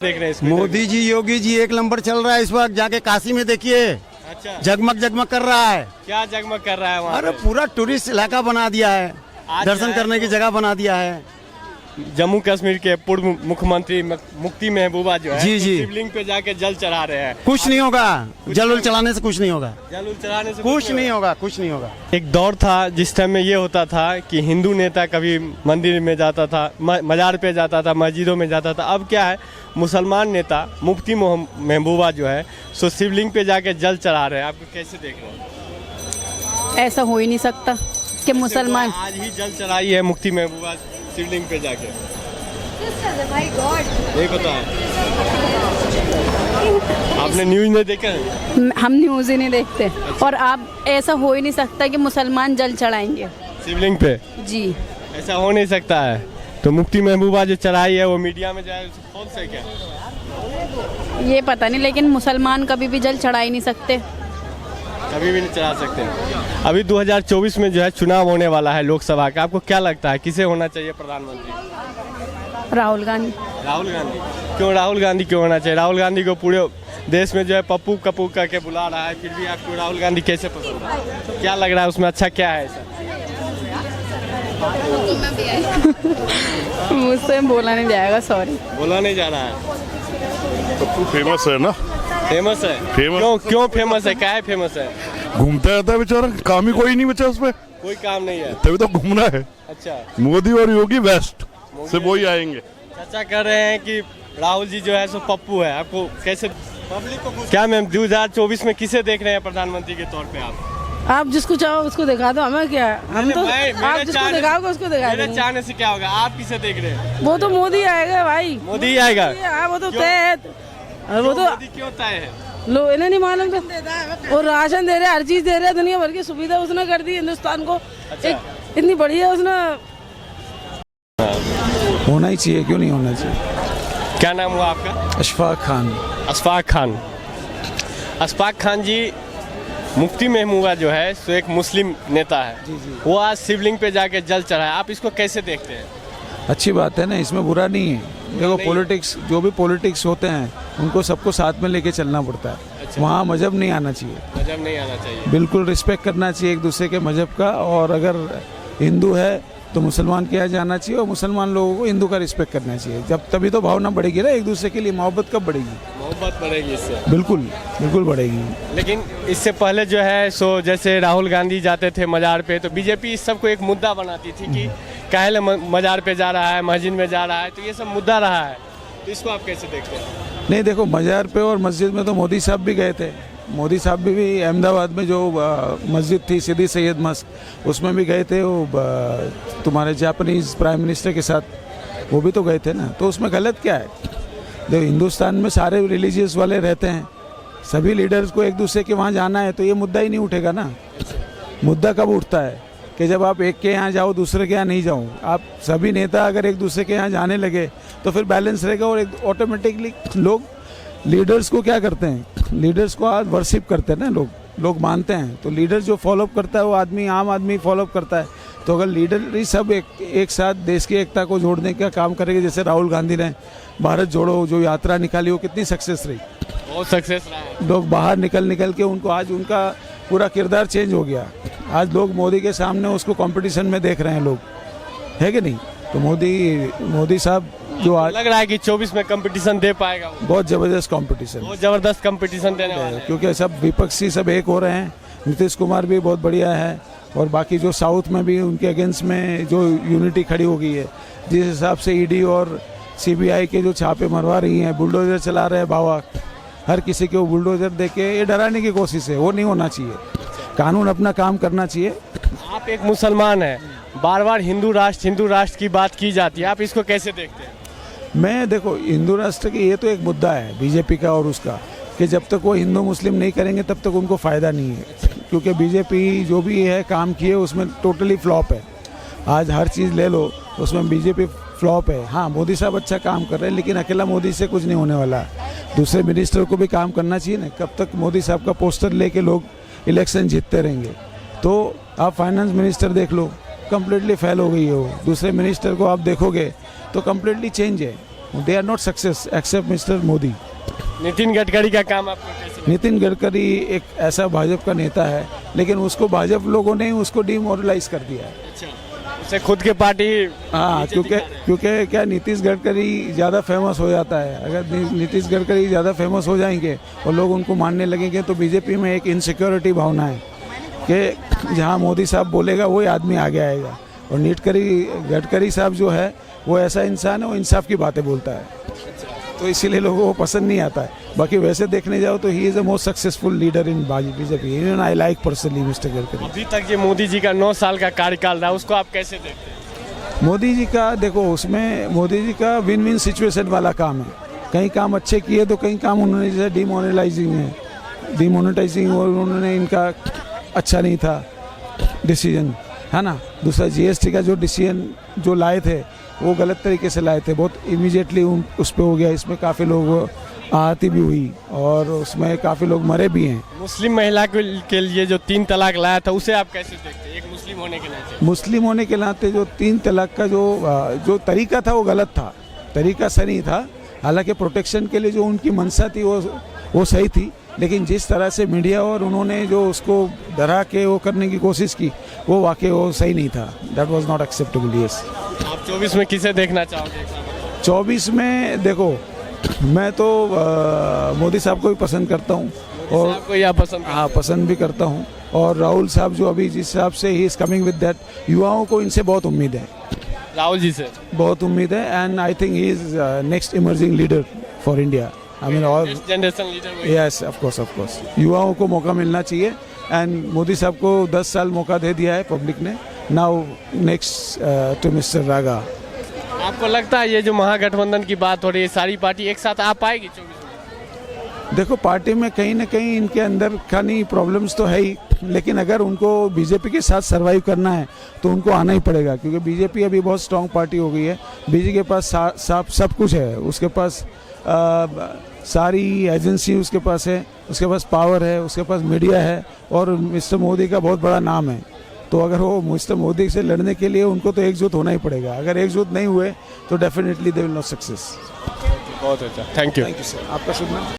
देख रहे हैं इसमें? मोदी जी योगी जी एक नंबर चल रहा है इस वक्त। जाके काशी में देखिए, अच्छा, जगमग जगमग कर रहा है। क्या जगमग कर रहा है वहाँ अरे पे? पूरा टूरिस्ट इलाका बना दिया है, आज दर्शन जो है करने की तो- जगह बना दिया है। जम्मू कश्मीर के पूर्व मुख्यमंत्री मुफ्ती महबूबा जो है जी, जी। शिवलिंग पे जाके जल चढ़ा रहे हैं। कुछ नहीं होगा, जल उल चलाने से कुछ नहीं होगा, जल उल चढ़ाने से कुछ नहीं होगा, कुछ नहीं होगा। एक दौर था जिस टाइम में ये होता था कि हिंदू नेता कभी मंदिर में जाता था, मजार पे जाता था, मस्जिदों में जाता था। अब क्या है, मुसलमान नेता मुफ्ती महबूबा जो है सो शिवलिंग पे जाके जल चढ़ा रहे हैं। आपको कैसे देख रहे हैं? ऐसा हो ही नहीं सकता कि मुसलमान। आज ही जल चढ़ाई है मुफ्ती महबूबा शिवलिंग पे जाके, नहीं पता है? आपने न्यूज में देखा है? हम न्यूज़ ही नहीं देखते। और आप ऐसा हो ही नहीं सकता कि मुसलमान जल चढ़ाएंगे शिवलिंग पे, जी। ऐसा हो नहीं सकता है। तो मुफ्ती महबूबा जो चढ़ाई है वो मीडिया में जाए फॉल्स है क्या? ये पता नहीं, लेकिन मुसलमान कभी भी जल चढ़ा ही नहीं सकते। कभी भी नहीं चढ़ा सकते। अभी 2024 में जो है चुनाव होने वाला है लोकसभा का। आपको क्या लगता है किसे होना चाहिए प्रधानमंत्री? राहुल गांधी। राहुल गांधी। क्यों राहुल गांधी क्यों होना चाहिए? राहुल गांधी को पूरे देश में जो है पप्पू कप्पू करके बुला रहा है, फिर भी आपको राहुल गांधी कैसे पसंद है? क्या लग रहा है उसमें अच्छा क्या है ऐसा? मुझसे बोला नहीं जाएगा, सॉरी। बोला नहीं जा रहा है। पप्पू फेमस है ना? फेमस है? फेमस। क्यों फेमस है? क्या है फेमस है? घूमता रहता है बेचारा, काम ही कोई नहीं बचा उसमें, कोई काम नहीं है तभी तो घूमना है। अच्छा, मोदी और योगी बेस्ट से वही आएंगे। चर्चा कर रहे हैं कि राहुल जी जो है सो पप्पू है। आपको कैसे पब्लिक को क्या मैम 2024 में किसे देख रहे हैं प्रधानमंत्री के तौर पे आप जिसको चाहो उसको दिखा दो, हमें क्या है? हम तो आप जिसको दिखाओगे उसको दिखा मेरे देंगे। चाहने से क्या होगा? आप किसे देख रहे हैं? वो तो मोदी आएगा भाई, मोदी ही आएगा। हाँ, वो तो क्यों? तय है। और वो तो मोदी क्यों तय है? लो इन्हें नहीं मालूम वो राशन दे रहे, हर चीज दे रहे, दुनिया भर की सुविधा उसने कर दी हिंदुस्तान को। अच्छा। एक इतनी बढ़िया उसने। होना ही चाहिए, क्यों नहीं होना चाहिए। क्या नाम हुआ आपका? अशफाक खान। अशफाक खान। अशफाक खान जी, मुफ्ती महबूबा जो है सो एक मुस्लिम नेता है, वो आज शिवलिंग पे जाके जल चढ़ाया। आप इसको कैसे देखते हैं? अच्छी बात है ना, इसमें बुरा नहीं है। देखो नहीं। पॉलिटिक्स, जो भी पॉलिटिक्स होते हैं उनको सबको साथ में लेके चलना पड़ता है। अच्छा। वहाँ मजहब नहीं आना चाहिए, मजहब नहीं आना चाहिए। बिल्कुल रिस्पेक्ट करना चाहिए एक दूसरे के मजहब का। और अगर हिंदू है तो मुसलमान के यहाँ जाना चाहिए, और मुसलमान लोगों को हिंदू का रिस्पेक्ट करना चाहिए। जब तभी तो भावना बढ़ेगी ना एक दूसरे के लिए। मोहब्बत कब बढ़ेगी? मोहब्बत बढ़ेगी इससे। बिल्कुल बिल्कुल बढ़ेगी। लेकिन इससे पहले जो है सो जैसे राहुल गांधी जाते थे मजार पे, तो बीजेपी इस सबको एक मुद्दा बनाती थी कि काहे मजार पे जा रहा है, मस्जिद में जा रहा है, तो ये सब मुद्दा रहा है। तो इसको आप कैसे देखते हैं? नहीं देखो, मजार पे और मस्जिद में तो मोदी साहब भी गए थे। मोदी साहब भी अहमदाबाद में जो मस्जिद थी सिद्दी सैयद मस्जिद, उसमें भी गए थे। वो तुम्हारे जापानीज प्राइम मिनिस्टर के साथ, वो भी तो गए थे ना। तो उसमें गलत क्या है? देखो हिंदुस्तान में सारे रिलीजियस वाले रहते हैं, सभी लीडर्स को एक दूसरे के वहाँ जाना है, तो ये मुद्दा ही नहीं उठेगा ना। मुद्दा कब उठता है कि जब आप एक के यहाँ जाओ दूसरे के यहाँ नहीं जाओ। आप सभी नेता अगर एक दूसरे के यहाँ जाने लगे तो फिर बैलेंस रहेगा। और एक ऑटोमेटिकली लोग लीडर्स को क्या करते हैं, लीडर्स को आज वर्शिप करते हैं ना, लोग मानते हैं। तो लीडर जो फॉलोअप करता है वो आदमी, आम आदमी फॉलोअप करता है। तो अगर लीडर ही सब एक साथ देश की एकता को जोड़ने का काम करेंगे, जैसे राहुल गांधी ने भारत जोड़ो जो यात्रा निकाली, वो कितनी सक्सेस रही। बहुत सक्सेस रहा है। लोग बाहर निकल के उनको, आज उनका पूरा किरदार चेंज हो गया। आज लोग मोदी के सामने उसको कंपटीशन में देख रहे हैं लोग, है कि नहीं? तो मोदी साहब जो आज लग रहा है कि 24 में कंपटीशन दे पाएगा वो। बहुत ज़बरदस्त कंपटीशन, बहुत जबरदस्त कंपटीशन देने वाला है। क्योंकि सब विपक्षी सब एक हो रहे हैं। नीतीश कुमार भी बहुत बढ़िया है, और बाकी जो साउथ में भी उनके अगेंस्ट में जो यूनिटी खड़ी हो गई है, जिस हिसाब से ईडी और सीबीआई के जो छापे मरवा रही हैं, बुलडोजर चला रहे हैं बाबा, हर किसी को बुलडोजर देके ये डराने की कोशिश है। वो नहीं होना चाहिए, कानून अपना काम करना चाहिए। आप एक मुसलमान हैं, बार बार हिंदू राष्ट्र की बात की जाती है, आप इसको कैसे देखते हैं? मैं देखो, हिंदू राष्ट्र की ये तो एक मुद्दा है बीजेपी का और उसका, कि जब तक वो हिंदू मुस्लिम नहीं करेंगे तब तक उनको फ़ायदा नहीं है। क्योंकि बीजेपी जो भी है काम किए उसमें टोटली फ्लॉप है। आज हर चीज़ ले लो उसमें बीजेपी फ्लॉप है। हाँ, मोदी साहब अच्छा काम कर रहे हैं, लेकिन अकेला मोदी से कुछ नहीं होने वाला। दूसरे मिनिस्टर को भी काम करना चाहिए ना। कब तक मोदी साहब का पोस्टर लेके लोग इलेक्शन जीतते रहेंगे? तो आप फाइनेंस मिनिस्टर देख लो, कम्प्लीटली फेल हो गई है वो। दूसरे मिनिस्टर को आप देखोगे तो कम्प्लीटली चेंज है। They are not success except mister Modi. Nitin Gadkari का काम आपको कैसे लगा? नितिन गडकरी एक ऐसा भाजपा का नेता है, लेकिन उसको भाजपा लोगों ने उसको डिमोरलाइज कर दिया है। अच्छा, उसे खुद के पार्टी हाँ, नीचे क्योंकि दिखा रहे हैं। क्योंकि क्या नीतीश गडकरी ज़्यादा फेमस हो जाता है। अगर नीतीश गडकरी ज़्यादा फेमस हो जाएंगे और लोग उनको मानने लगेंगे तो बीजेपी में एक इनसिक्योरिटी भावना है कि जहाँ मोदी साहब बोलेगा वही आदमी आगे आएगा। और गडकरी साहब जो है वो ऐसा इंसान है, वो इंसाफ की बातें बोलता है, तो इसीलिए लोगों को पसंद नहीं आता है। बाकी वैसे देखने जाओ तो he is the most successful leader in BJP. Even I like personally mister Gadkari. अभी तक ये मोदी जी का 9 साल का कार्यकाल रहा, उसको आप कैसे देखते हैं? मोदी जी का देखो, उसमें मोदी जी का विन विन सिचुएशन वाला काम है। कई काम अच्छे किए तो कई काम उन्होंने जैसे डिमोनेटाइजिंग और उन्होंने इनका अच्छा नहीं था डिसीजन, है ना। दूसरा जीएसटी का जो डिसीजन जो लाए थे वो गलत तरीके से लाए थे, बहुत इमीडिएटली उस पर हो गया। इसमें काफ़ी लोग आहति भी हुई और उसमें काफ़ी लोग मरे भी हैं। मुस्लिम महिला के लिए जो 3 तलाक लाया था उसे आप कैसे देखते हैं, एक मुस्लिम होने के नाते? मुस्लिम होने के नाते जो 3 तलाक का जो तरीका था वो गलत था, तरीका सही था। हालांकि प्रोटेक्शन के लिए जो उनकी मंशा थी वो सही थी, लेकिन जिस तरह से मीडिया और उन्होंने जो उसको डरा के वो करने की कोशिश की वो वाकई वो सही नहीं था। That was not acceptable. Yes. आप 24 में किसे देखना चाहोगे? 24 में देखो, मैं तो मोदी साहब को भी पसंद करता हूँ और आपको यह पसंद? हाँ, पसंद भी करता हूँ। और राहुल साहब जो अभी जिस हिसाब से he is coming with that, युवाओं को इनसे बहुत उम्मीद है, राहुल जी से बहुत उम्मीद है। And I think he is next emerging leader for India. I mean all generation leader. Yes, of course युवाओं को मौका मिलना चाहिए। एंड मोदी साहब को 10 साल मौका दे दिया है पब्लिक ने। नाउ नेक्स्ट टू मिस्टर रागा। आपको लगता है ये जो महागठबंधन की बात हो रही है, सारी पार्टी एक साथ आ पाएगी 24 में? देखो, पार्टी में कहीं ना कहीं इनके अंदर खानी प्रॉब्लम्स तो है ही, लेकिन अगर उनको बीजेपी के साथ सर्वाइव करना है तो उनको आना ही पड़ेगा, क्योंकि बीजेपी अभी बहुत स्ट्रांग पार्टी हो गई है। बीजेपी के पास सब कुछ है, उसके पास सारी एजेंसी उसके पास है, उसके पास पावर है, उसके पास मीडिया है और मिस्टर मोदी का बहुत बड़ा नाम है। तो अगर वो मिस्टर मोदी से लड़ने के लिए उनको तो एकजुट होना ही पड़ेगा। अगर एकजुट नहीं हुए तो definitely they will not success. बहुत अच्छा, thank you. Thank you sir. आपका शुभ नाम?